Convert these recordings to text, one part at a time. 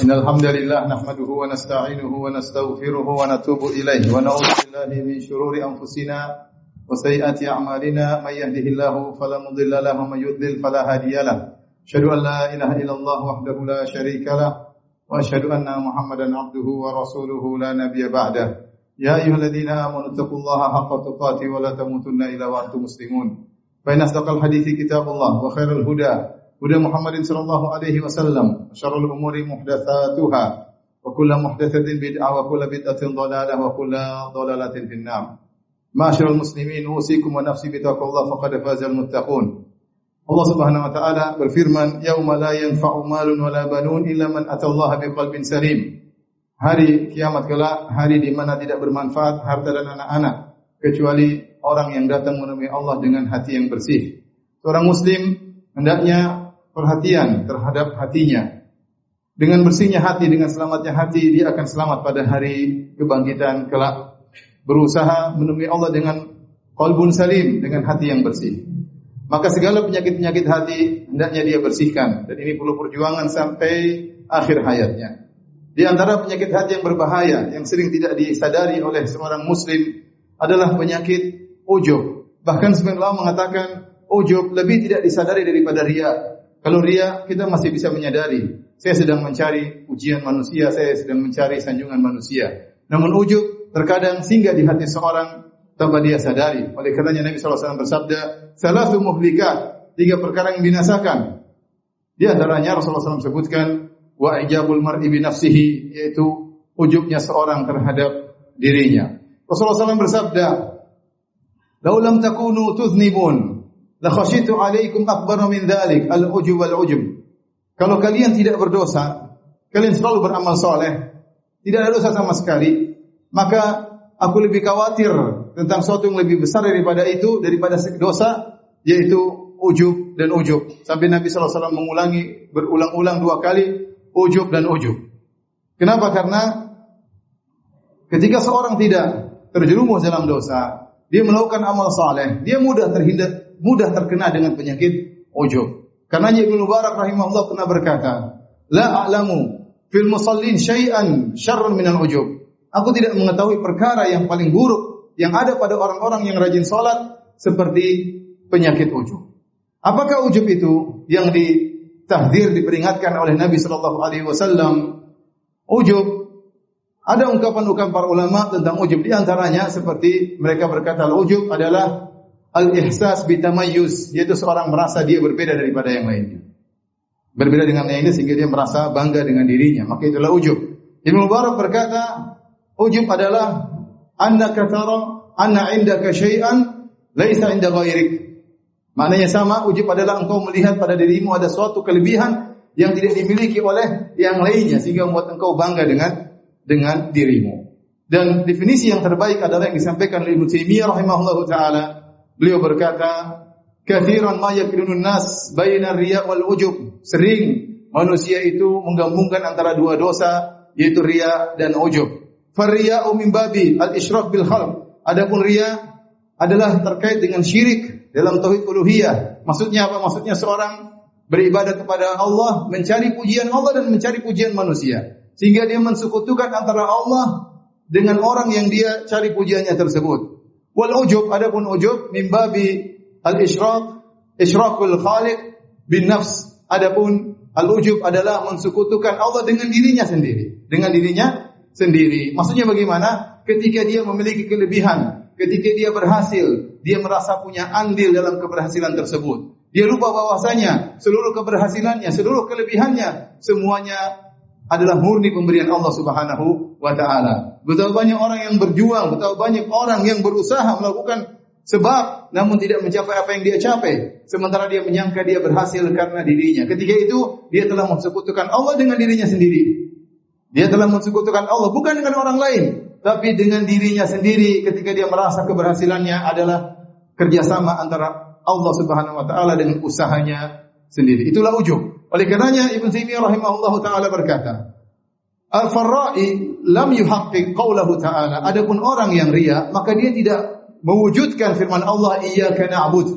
Innal hamdalillah nahmaduhu wa nasta'inuhu wa nastaghfiruhu wa natubu ilayhi wa na'udzu billahi min shururi anfusina wa sayyiati a'malina may yahdihillahu fala mudilla lahu wa may yudlil fala hadiyalah. Asyhadu an la ilaha illallah wahdahu la syarika lah wa asyhadu anna Muhammadan abduhu wa rasuluhu la nabiyya ba'dah. Ya ayyuhalladzina amanu taqullaha haqqa tuqatih wa la tamutunna illa wa antum muslimun. Fa inna asdaqal hadithi kitabullah wa khairal huda huda Muhammadin sallallahu alaihi wasallam, syarrul umuri muhdatsatuha, wa kullu muhdatsatin bid'ah wa kullu bid'atin dhalalah wa kullu dhalalatin finnar. Ma'asyiral muslimin, usikum wa nafsi bittaqwallah faqad fazal muttaqun. Allah Subhanahu wa taala berfirman, "Yauma la yanfa'u malun wala banun illa man atallaha biqalbin salim." Hari kiamat kelak, hari di mana tidak bermanfaat harta dan anak-anak kecuali orang yang datang menemui Allah dengan hati yang bersih. Seorang muslim hendaknya perhatian terhadap hatinya. Dengan bersihnya hati, dengan selamatnya hati, dia akan selamat pada hari kebangkitan kelak. Berusaha menemui Allah dengan qalbun salim, dengan hati yang bersih. Maka segala penyakit-penyakit hati hendaknya dia bersihkan. Dan ini perlu perjuangan sampai akhir hayatnya. Di antara penyakit hati yang berbahaya, yang sering tidak disadari oleh seorang muslim, adalah penyakit ujub. Bahkan sebagian ulama mengatakan ujub lebih tidak disadari daripada riya. Kalau riya kita masih bisa menyadari, saya sedang mencari pujian manusia, saya sedang mencari sanjungan manusia. Namun ujub terkadang singgah di hati seorang tanpa dia sadari. Oleh karenanya Nabi SAW bersabda, "Salasu muhlikat," 3 perkara yang binasakan. Di antaranya Rasulullah SAW sebutkan wa ijabul mar'i bi nafsihi, yaitu ujubnya seorang terhadap dirinya. Rasulullah SAW bersabda, "Lau lam takunu tuznibun la khasyitu alaikum akbar min dzalik al-ujub wal-ujub." Kalau kalian tidak berdosa, kalian selalu beramal saleh, tidak ada dosa sama sekali, maka aku lebih khawatir tentang sesuatu yang lebih besar daripada itu, daripada dosa, yaitu ujub dan ujub. Sampai Nabi sallallahu alaihi wasallam mengulangi berulang-ulang 2 kali ujub dan ujub. Kenapa? Karena ketika seorang tidak terjerumus dalam dosa, dia melakukan amal saleh, dia mudah terkena dengan penyakit ujub. Karena Ibnu Mubarak rahimahullah pernah berkata, "La a'lamu fil musallin syai'an syarrun minal ujub." Aku tidak mengetahui perkara yang paling buruk yang ada pada orang-orang yang rajin salat seperti penyakit ujub. Apakah ujub itu? Yang ditahdzir, diperingatkan oleh Nabi sallallahu alaihi wasallam. Ujub, ada ungkapan-ungkapan para ulama tentang ujub, di antaranya seperti mereka berkata ujub adalah al-ihsas bitamayyuz, yaitu seorang merasa dia berbeda daripada yang lainnya. Berbeda dengan yang lainnya sehingga dia merasa bangga dengan dirinya, maka itulah ujub. Ibnu Mubarak berkata, ujub adalah annaka tara anna indaka syai'an laisa 'inda ghairik. Maknanya sama, ujub adalah engkau melihat pada dirimu ada suatu kelebihan yang tidak dimiliki oleh yang lainnya sehingga membuat engkau bangga dengan dirimu. Dan definisi yang terbaik adalah yang disampaikan oleh Ibnu Taimiyah rahimahullahu taala. Beliau berkata, "Katsiran ma yakirunun nas baina riya wal ujub." Sering manusia itu menggabungkan antara 2 dosa, yaitu riya dan ujub. Fariya'u min babi al-isyrak bil khalq. Adapun riya adalah terkait dengan syirik dalam tauhid uluhiyah. Maksudnya apa? Maksudnya seorang beribadah kepada Allah, mencari pujian Allah dan mencari pujian manusia, sehingga dia mensekutukan antara Allah dengan orang yang dia cari pujiannya tersebut. Wal ujub, adapun ujub min babi isyrakul khaliq bin nafs. Adapun al ujub adalah mensekutukan Allah dengan dirinya sendiri. Maksudnya bagaimana? Ketika dia memiliki kelebihan, ketika dia berhasil, dia merasa punya andil dalam keberhasilan tersebut. Dia lupa bahwasanya seluruh keberhasilannya, seluruh kelebihannya, semuanya adalah murni pemberian Allah Subhanahu wa taala. Betapa banyak orang yang berjuang, betapa banyak orang yang berusaha melakukan sebab namun tidak mencapai apa yang dia capai, sementara dia menyangka dia berhasil karena dirinya. Ketika itu dia telah mensekutukan Allah dengan dirinya sendiri. Dia telah mensekutukan Allah bukan dengan orang lain, tapi dengan dirinya sendiri ketika dia merasa keberhasilannya adalah kerjasama antara Allah Subhanahu wa taala dengan usahanya sendiri. Itulah ujub. Oleh karenanya Ibnu Taimiyah rahimahullahu taala berkata, "Al-Farra'i lam yuhaqqiq qaulahu ta'ala." Adapun orang yang riya, maka dia tidak mewujudkan firman Allah, "Iyyaka na'bud."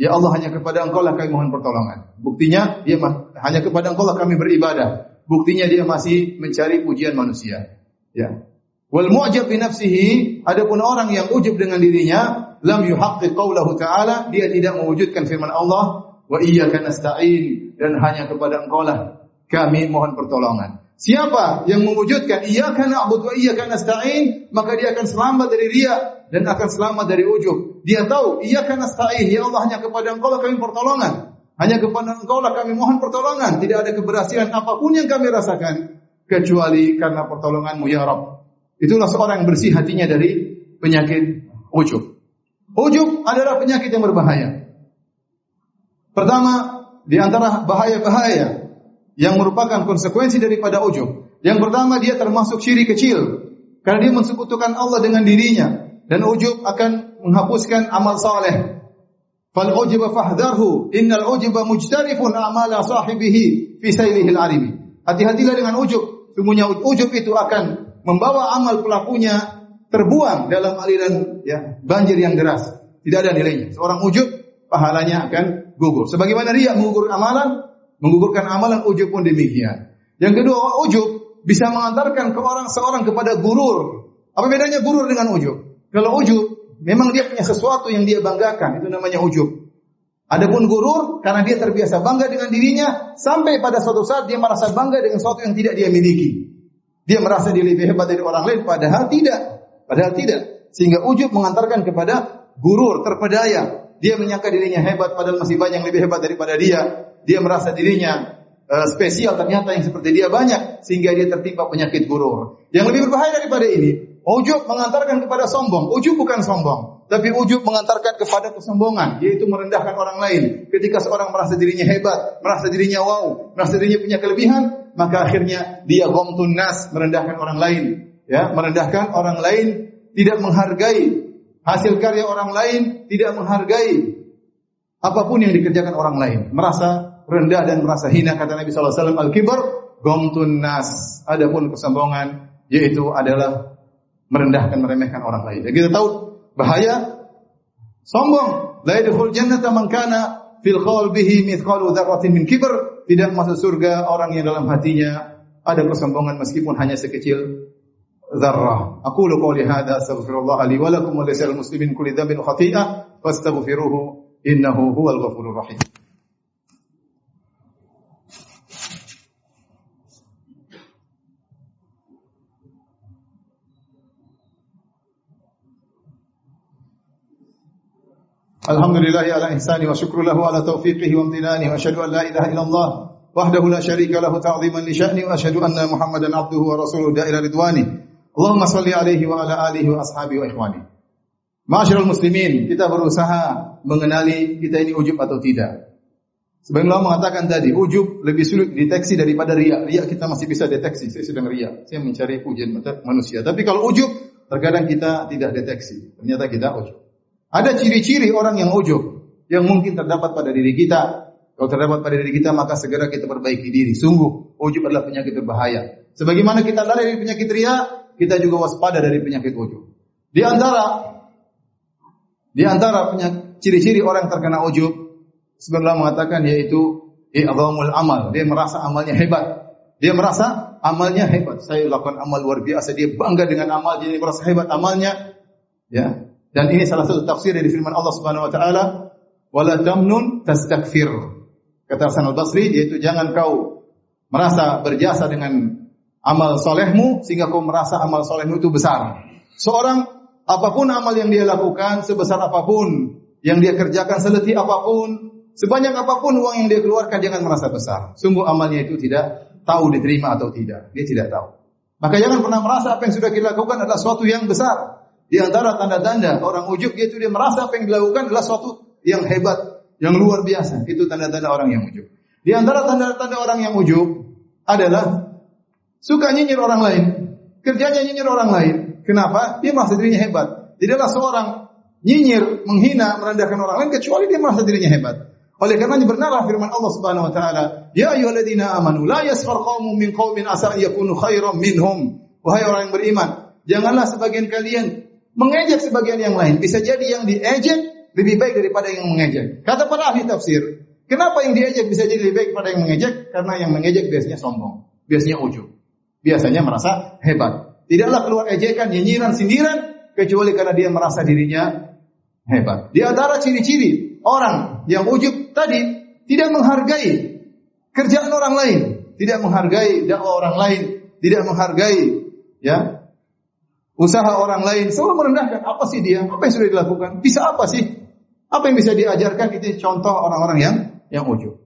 Ya Allah, hanya kepada Engkau lah kami mohon pertolongan. Buktinya dia hanya kepada Engkau lah kami beribadah. buktinya dia masih mencari pujian manusia. Ya. Wal mu'jab bi nafsihi, adapun orang yang ujub dengan dirinya, lam yuhaqqiq qaulahu ta'ala, dia tidak mewujudkan firman Allah, wa iyyaka nasta'in, dan hanya kepada Engkaulah kami mohon pertolongan. Siapa yang mewujudkan iyyaka na'budu wa iyyaka nasta'in, maka dia akan selamat dari riya dan akan selamat dari ujub. Dia tahu iyyaka nasta'in, ya Allah hanya kepada Engkaulah kami pertolongan. Hanya kepada Engkaulah kami mohon pertolongan. Tidak ada keberhasilan apapun yang kami rasakan kecuali karena pertolongan-Mu ya Rabb. Itulah seorang yang bersih hatinya dari penyakit ujub. Ujub adalah penyakit yang berbahaya. Pertama, di antara bahaya-bahaya yang merupakan konsekuensi daripada ujub. Yang pertama, dia termasuk syirik kecil. Karena dia mensekutukan Allah dengan dirinya. Dan ujub akan menghapuskan amal saleh. Fal ujuba fahdharhu, innal ujuba mujtarifun a'mala sahibihi fi saylihil arimi. Hati-hatilah dengan ujub. Sungguhnya ujub itu akan membawa amal pelakunya terbuang dalam aliran banjir yang deras. Tidak ada nilainya. Seorang ujub, pahalanya akan gugur. Sebagaimana riya menggugurkan amalan, ujub pun demikian. Yang kedua, ujub bisa mengantarkan seorang kepada gurur. Apa bedanya gurur dengan ujub? Kalau ujub, memang dia punya sesuatu yang dia banggakan, itu namanya ujub. Adapun gurur, karena dia terbiasa bangga dengan dirinya, sampai pada suatu saat dia merasa bangga dengan sesuatu yang tidak dia miliki. Dia merasa dia lebih hebat dari orang lain, padahal tidak. Sehingga ujub mengantarkan kepada gurur, terpedaya. Dia menyangka dirinya hebat, padahal masih banyak yang lebih hebat daripada dia. Dia merasa dirinya spesial, ternyata yang seperti dia banyak, sehingga dia tertimpa penyakit gurur. Yang lebih berbahaya daripada ini, ujub mengantarkan kepada sombong. Ujub bukan sombong, tapi ujub mengantarkan kepada kesombongan, yaitu merendahkan orang lain. Ketika seorang merasa dirinya hebat, merasa dirinya wow, merasa dirinya punya kelebihan, maka akhirnya dia ghamtun nas, merendahkan orang lain, merendahkan orang lain, tidak menghargai hasil karya orang lain, tidak menghargai apapun yang dikerjakan orang lain, merasa rendah dan merasa hina. Kata Nabi sallallahu alaihi wasallam, al-kibr ghamtun nas. Adapun kesombongan yaitu adalah merendahkan, meremehkan orang lain. Dan kita tahu bahaya sombong. La yadkhul jannata man kana fil qalbihi mithqalu dzarratin min kibr. Tidak masuk surga orang yang dalam hatinya ada kesombongan meskipun hanya sekecil zarrah. Aqulu qouli hadza astaghfirullah li wa lakum wa lisal muslimin kulli dhanbin wa khati'ah fastaghfiruhu innahu huwal ghafurur rahim. Alhamdulillahi ala ihsani wa syukru lahu ala taufiqihi wa amtinani wa asyhadu an la ilaha illallah wahdahu la syarika lahu ta'ziman li sya'ni wa asyhadu anna Muhammadan abduhu wa rasuluhu da'ila ridwani. Allahumma salli alaihi wa ala alihi wa ashabihi wa ikhwani. Ma'asyiral muslimin, kita berusaha mengenali kita ini ujub atau tidak. Sebagaimana mengatakan tadi, ujub lebih sulit dideteksi daripada riya. Riya kita masih bisa deteksi, saya sedang riya, saya mencari pujian manusia. Tapi kalau ujub, terkadang kita tidak deteksi. Ternyata kita ujub. Ada ciri-ciri orang yang ujub yang mungkin terdapat pada diri kita. Kalau terdapat pada diri kita, maka segera kita perbaiki diri. Sungguh, ujub adalah penyakit berbahaya. Sebagaimana kita lari dari penyakit riya, kita juga waspada dari penyakit ujub. Di antara ciri-ciri orang terkena ujub, sebagaimana mengatakan yaitu i'dhamul amal. Dia merasa amalnya hebat. Saya lakukan amal luar biasa. Dia bangga dengan amal, dia merasa hebat amalnya. Ya. Dan ini salah satu tafsir dari firman Allah Subhanahu wa taala, "Wala tamnun tastakfir." Kata Hasan al-Basri, yaitu jangan kau merasa berjasa dengan amal solehmu sehingga kau merasa amal solehmu itu besar. Seorang apapun amal yang dia lakukan, sebesar apapun yang dia kerjakan, seletih apapun, sebanyak apapun uang yang dia keluarkan, jangan merasa besar. Sungguh amalnya itu tidak tahu diterima atau tidak. Dia tidak tahu. Maka jangan pernah merasa apa yang sudah kita lakukan adalah suatu yang besar. Di antara tanda-tanda orang ujub, yaitu dia merasa apa yang dilakukan adalah suatu yang hebat, yang luar biasa. Itu tanda-tanda orang yang ujub. Di antara tanda-tanda orang yang ujub adalah suka nyinyir orang lain. Kerjanya nyinyir orang lain. Kenapa? Dia merasa dirinya hebat. Tidaklah seorang nyinyir, menghina, merendahkan orang lain kecuali dia merasa dirinya hebat. Oleh karenanya benarlah firman Allah Subhanahu wa taala, "Ya ayyuhalladzina amanu la yaskhar qaumun min qaumin asa yakunu khairan minhum." Wahai orang yang beriman, janganlah sebagian kalian mengejek sebagian yang lain. Bisa jadi yang diejek lebih baik daripada yang mengejek. Kata para ahli tafsir, kenapa yang diejek bisa jadi lebih baik daripada yang mengejek? Karena yang mengejek biasanya sombong. Biasanya ujub. Biasanya merasa hebat. Tidaklah keluar ejekan, nyinyiran, sindiran kecuali karena dia merasa dirinya hebat. Di antara ciri-ciri orang yang ujub tadi tidak menghargai kerjaan orang lain, tidak menghargai dakwah orang lain, tidak menghargai ya usaha orang lain, selalu merendahkan. Apa sih dia? Apa yang sudah dilakukan? Bisa apa sih? Apa yang bisa diajarkan? Itu contoh orang-orang yang ujub.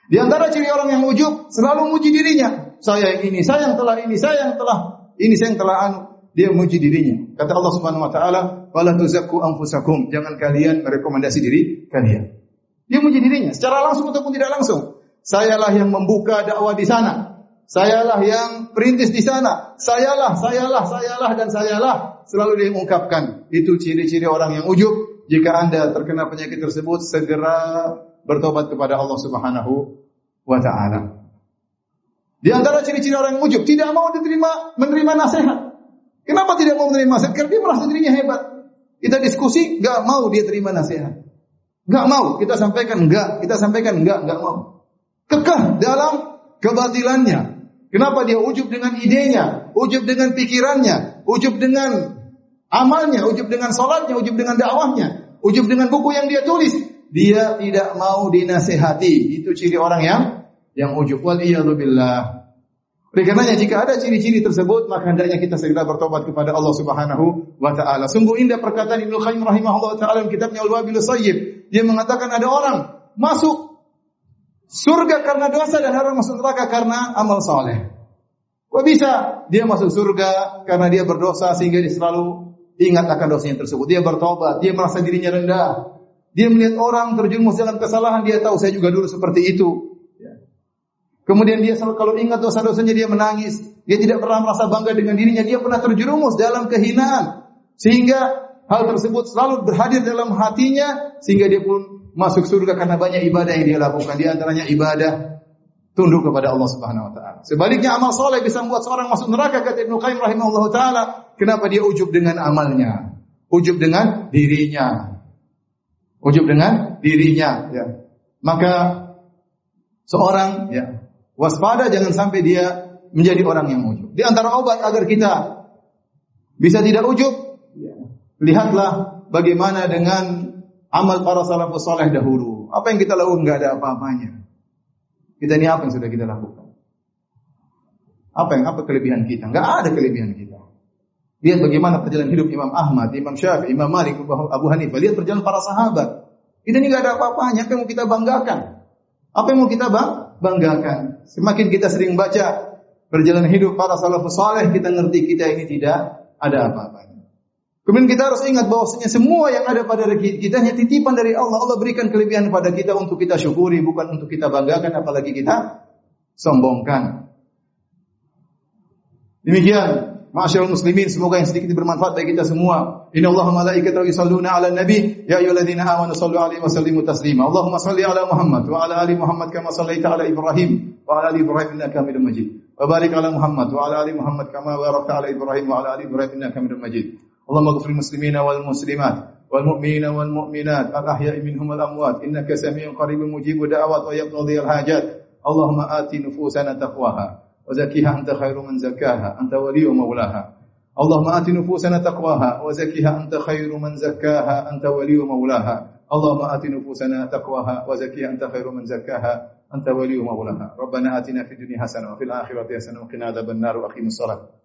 Di antara ciri orang yang ujub selalu muji dirinya. Saya yang ini, saya yang telah ini, saya yang telah ini, saya yang telah anu. Dia memuji dirinya. Kata Allah Subhanahu wa taala, "Wala tuzakku anfusakum." Jangan kalian merekomendasi diri kalian. Dia memuji dirinya secara langsung ataupun tidak langsung. Sayalah yang membuka dakwah di sana. Sayalah yang perintis di sana. Sayalah dan sayalah. Selalu dia mengungkapkan. Itu ciri-ciri orang yang ujub. Jika Anda terkena penyakit tersebut, segera bertobat kepada Allah Subhanahu wa taala. Di antara ciri-ciri orang yang ujub, tidak mau menerima nasihat. Kenapa tidak mau menerima nasihat? Karena dia merasa dirinya hebat. Kita diskusi, enggak mau dia terima nasihat. Enggak mau, kita sampaikan enggak mau. Kekeh dalam kebatilannya. Kenapa dia ujub dengan idenya, ujub dengan pikirannya, ujub dengan amalnya, ujub dengan salatnya, ujub dengan dakwahnya, ujub dengan buku yang dia tulis. Dia tidak mau dinasihati. Itu ciri orang yang ujub. Wal iyadu billah. Oleh karenanya jika ada ciri-ciri tersebut, maka hendaknya kita segera bertobat kepada Allah Subhanahu wa taala. Sungguh indah perkataan Ibnu Qayyim rahimahullah taala dalam kitabnya Al-Wabilus Shayyib. Dia mengatakan ada orang masuk surga karena dosa dan orang masuk neraka karena amal saleh. Kok bisa dia masuk surga karena dia berdosa sehingga dia selalu ingat akan dosanya tersebut. Dia bertobat, dia merasa dirinya rendah. Dia melihat orang terjerumus dalam kesalahan, dia tahu saya juga dulu seperti itu. Kemudian dia selalu kalau ingat dosa-dosanya dia menangis. Dia tidak pernah merasa bangga dengan dirinya. Dia pernah terjerumus dalam kehinaan. Sehingga hal tersebut selalu berhadir dalam hatinya. Sehingga dia pun masuk surga karena banyak ibadah yang dia lakukan. Di antaranya ibadah tunduk kepada Allah Subhanahu wa taala. Sebaliknya amal soleh bisa membuat seorang masuk neraka, kata Ibnu Qayyim rahimahullah taala. Kenapa dia ujub dengan amalnya? Ujub dengan dirinya. Ujub dengan dirinya, ya. Maka seorang waspada jangan sampai dia menjadi orang yang ujub. Di antara obat agar kita bisa tidak ujub, lihatlah bagaimana dengan amal para salafus saleh dahulu. Apa yang kita lakukan enggak ada apa-apanya. Kita ini apa yang sudah kita lakukan? Apa kelebihan kita? Enggak ada kelebihan kita. Lihat bagaimana perjalanan hidup Imam Ahmad, Imam Syafi'i, Imam Malik, Abu Hanifah. Lihat perjalanan para sahabat. Kita ini enggak ada apa-apanya. Apa yang mau kita banggakan? Apa yang mau kita banggakan? Semakin kita sering baca perjalanan hidup para salafus saleh, kita ngerti kita ini tidak ada apa-apanya. Kemudian kita harus ingat bahwasanya semua yang ada pada kita hanya titipan dari Allah. Allah berikan kelebihan kepada kita untuk kita syukuri, bukan untuk kita banggakan, apalagi kita sombongkan. Demikian, ma'asyiral muslimin, semoga yang sedikit bermanfaat bagi kita semua. Innallaha wa malaikatahu yusholluna 'alan nabi, ya ayyuhalladzina amanu shallu 'alaihi wa sallimu taslima. Allahumma shalli 'ala Muhammad wa 'ala ali Muhammad kama shallaita 'ala Ibrahim wa 'ala ali Ibrahim innaka Hamidum Majid. Wa barik 'ala Muhammad wa 'ala ali Muhammad kama barakta 'ala Ibrahim wa 'ala ali Ibrahim innaka Hamidum Majid. Allahumma ighfir lil muslimina wal muslimat wal mu'minina wal mu'minat al ahya'i minhum wal amwat innaka samii'un qaribun mujibud da'awat wa yaqdi al hajat. Allahumma ati nufusana taqwaha wa zakkiha anta khairu man zakkaha anta waliyyu maulaha. Allahumma ati nufusana taqwaha wa zakkiha anta khairu man zakkaha anta waliyyu maulaha. Allahumma ati nufusana taqwaha wa zakkiha anta khairu man zakkaha anta waliyyu maulaha. Rabbana atina fid dunya hasanah wa fil akhirati hasanah wa qina adzabannar wa aqimus shalah.